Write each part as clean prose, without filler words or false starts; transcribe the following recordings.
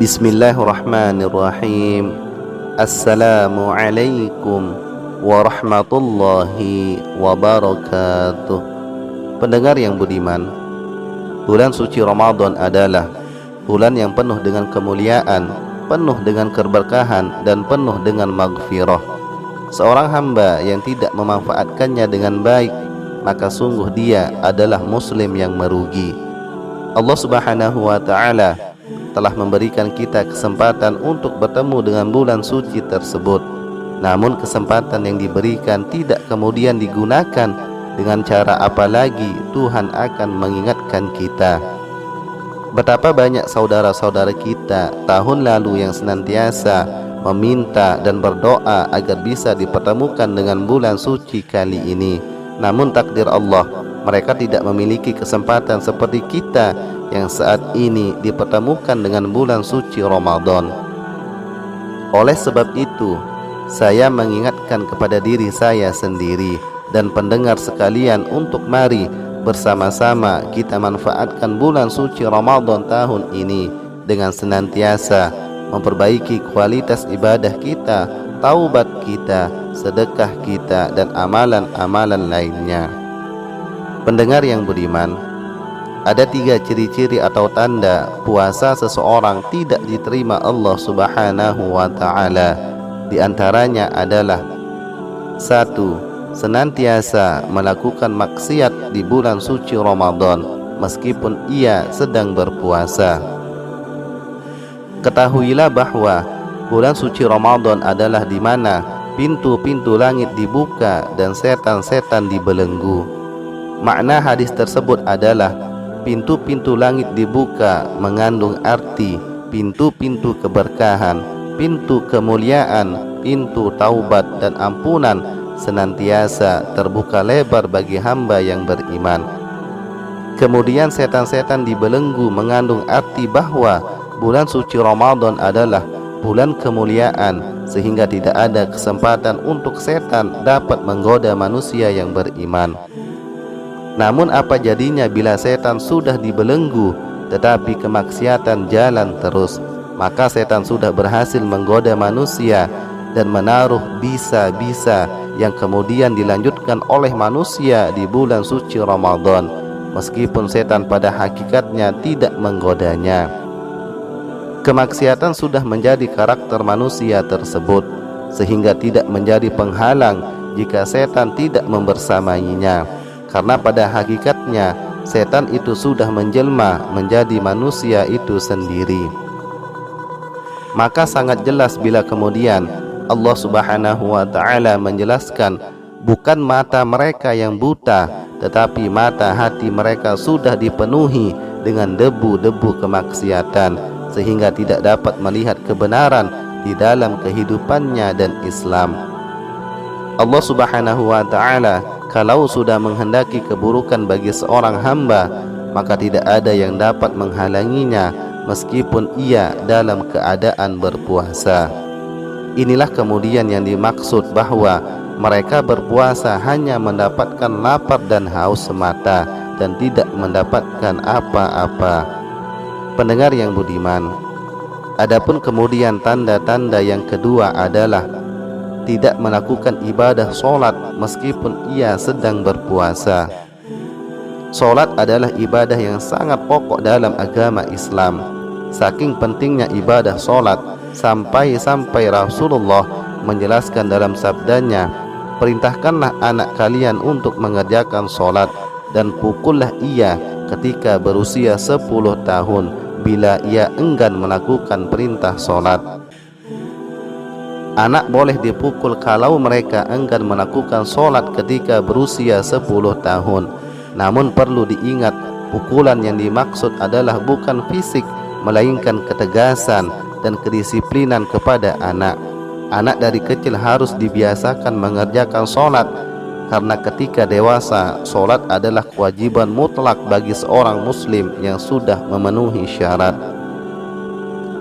Bismillahirrahmanirrahim. Assalamualaikum warahmatullahi wabarakatuh. Pendengar yang budiman, bulan suci Ramadan adalah bulan yang penuh dengan kemuliaan, penuh dengan keberkahan, dan penuh dengan maghfirah. Seorang hamba yang tidak memanfaatkannya dengan baik, maka sungguh dia adalah muslim yang merugi. Allah Subhanahu wa ta'ala telah memberikan kita kesempatan untuk bertemu dengan bulan suci tersebut. Namun kesempatan yang diberikan tidak kemudian digunakan. Dengan cara apa lagi Tuhan akan mengingatkan kita? Betapa banyak saudara-saudara kita tahun lalu yang senantiasa meminta dan berdoa agar bisa dipertemukan dengan bulan suci kali ini. Namun takdir Allah, mereka tidak memiliki kesempatan seperti kita yang saat ini dipertemukan dengan bulan suci Ramadan. Oleh sebab itu, saya mengingatkan kepada diri saya sendiri dan pendengar sekalian untuk mari bersama-sama kita manfaatkan bulan suci Ramadan tahun ini dengan senantiasa memperbaiki kualitas ibadah kita, taubat kita, sedekah kita, dan amalan-amalan lainnya. Pendengar yang budiman, ada 3 ciri-ciri atau tanda puasa seseorang tidak diterima Allah Subhanahu wa ta'ala. Di antaranya adalah 1. Senantiasa melakukan maksiat di bulan suci Ramadan meskipun ia sedang berpuasa. Ketahuilah bahwa bulan suci Ramadan adalah di mana pintu-pintu langit dibuka dan setan-setan dibelenggu. Makna hadis tersebut adalah pintu-pintu langit dibuka mengandung arti pintu-pintu keberkahan, pintu kemuliaan, pintu taubat dan ampunan senantiasa terbuka lebar bagi hamba yang beriman. Kemudian setan-setan dibelenggu mengandung arti bahwa bulan suci Ramadan adalah bulan kemuliaan, sehingga tidak ada kesempatan untuk setan dapat menggoda manusia yang beriman. Namun apa jadinya bila setan sudah dibelenggu tetapi kemaksiatan jalan terus? Maka setan sudah berhasil menggoda manusia dan menaruh bisa-bisa yang kemudian dilanjutkan oleh manusia di bulan suci Ramadan, meskipun setan pada hakikatnya tidak menggodanya. Kemaksiatan sudah menjadi karakter manusia tersebut, sehingga tidak menjadi penghalang jika setan tidak membersamainya. Karena pada hakikatnya setan itu sudah menjelma menjadi manusia itu sendiri. Maka sangat jelas bila kemudian Allah Subhanahu wa ta'ala menjelaskan, bukan mata mereka yang buta, tetapi mata hati mereka sudah dipenuhi dengan debu-debu kemaksiatan, sehingga tidak dapat melihat kebenaran di dalam kehidupannya dan Islam. Allah Subhanahu wa ta'ala kalau sudah menghendaki keburukan bagi seorang hamba, maka tidak ada yang dapat menghalanginya meskipun ia dalam keadaan berpuasa. Inilah kemudian yang dimaksud bahwa mereka berpuasa hanya mendapatkan lapar dan haus semata dan tidak mendapatkan apa-apa. Pendengar yang budiman, adapun kemudian tanda-tanda yang kedua adalah tidak melakukan ibadah solat meskipun ia sedang berpuasa. Solat adalah ibadah yang sangat pokok dalam agama Islam. Saking pentingnya ibadah solat, sampai Rasulullah menjelaskan dalam sabdanya, perintahkanlah anak kalian untuk mengerjakan solat dan pukullah ia ketika berusia 10 tahun bila ia enggan melakukan perintah solat. Anak boleh dipukul kalau mereka enggan melakukan solat ketika berusia 10 tahun. Namun perlu diingat, pukulan yang dimaksud adalah bukan fisik, melainkan ketegasan dan kedisiplinan kepada anak. Anak dari kecil harus dibiasakan mengerjakan solat, karena ketika dewasa, solat adalah kewajiban mutlak bagi seorang muslim yang sudah memenuhi syarat.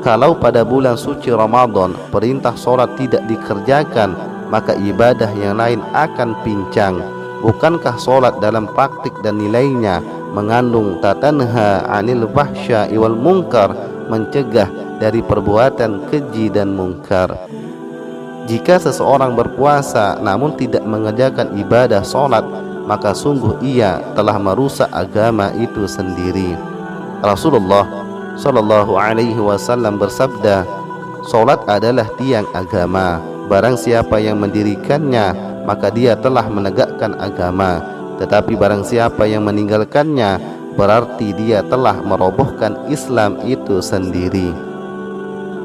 Kalau pada bulan suci Ramadan perintah solat tidak dikerjakan, maka ibadah yang lain akan pincang. Bukankah solat dalam praktik dan nilainya mengandung tatanha anil fahsya'i wal munkar, mencegah dari perbuatan keji dan mungkar. Jika seseorang berpuasa namun tidak mengerjakan ibadah solat, maka sungguh ia telah merusak agama itu sendiri. Rasulullah Shallallahu Alaihi Wasallam bersabda, solat adalah tiang agama. Barang siapa yang mendirikannya, maka dia telah menegakkan agama. Tetapi barang siapa yang meninggalkannya, berarti dia telah merobohkan Islam itu sendiri.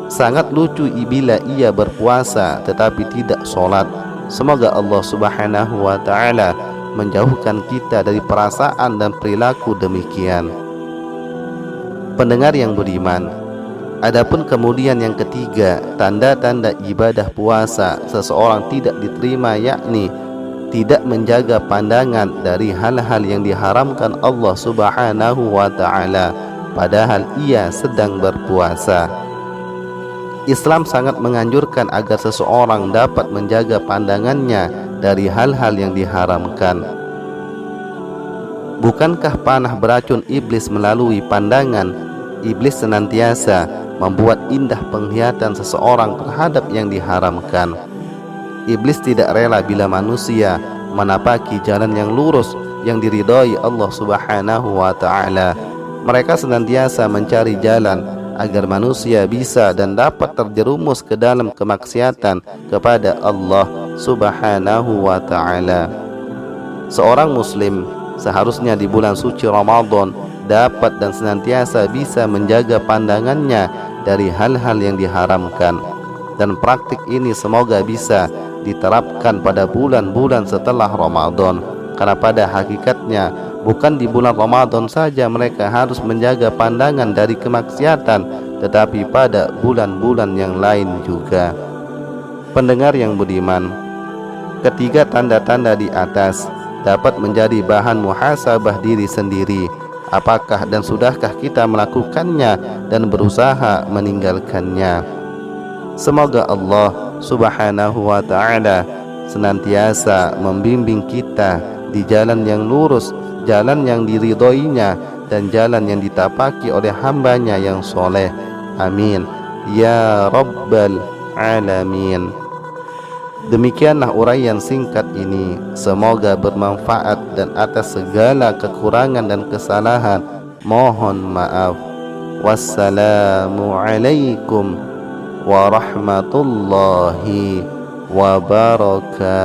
Sangat lucu bila ia berpuasa tetapi tidak sholat. Semoga Allah Subhanahu wa ta'ala menjauhkan kita dari perasaan dan perilaku demikian. Pendengar yang budiman, adapun kemudian yang ketiga, tanda-tanda ibadah puasa seseorang tidak diterima, yakni tidak menjaga pandangan dari hal-hal yang diharamkan Allah Subhanahu wa ta'ala padahal ia sedang berpuasa. Islam sangat menganjurkan agar seseorang dapat menjaga pandangannya dari hal-hal yang diharamkan. Bukankah panah beracun iblis melalui pandangan? Iblis senantiasa membuat indah penglihatan seseorang terhadap yang diharamkan. Iblis tidak rela bila manusia menapaki jalan yang lurus yang diridhai Allah Subhanahu wa ta'ala. Mereka senantiasa mencari jalan agar manusia bisa dan dapat terjerumus ke dalam kemaksiatan kepada Allah Subhanahu wa ta'ala. Seorang muslim seharusnya di bulan suci Ramadan dapat dan senantiasa bisa menjaga pandangannya dari hal-hal yang diharamkan. Dan praktik ini semoga bisa diterapkan pada bulan-bulan setelah Ramadan, karena pada hakikatnya bukan di bulan Ramadan saja mereka harus menjaga pandangan dari kemaksiatan, tetapi pada bulan-bulan yang lain juga. Pendengar yang budiman, ketiga tanda-tanda di atas dapat menjadi bahan muhasabah diri sendiri. Apakah dan sudahkah kita melakukannya dan berusaha meninggalkannya? Semoga Allah Subhanahu wa ta'ala senantiasa membimbing kita di jalan yang lurus, jalan yang diridhoinya, dan jalan yang ditapaki oleh hambanya yang soleh. Amin ya Rabbal Alamin. Demikianlah uraian singkat ini. Semoga bermanfaat, dan atas segala kekurangan dan kesalahan mohon maaf. Wassalamualaikum warahmatullahi wabarakatuh.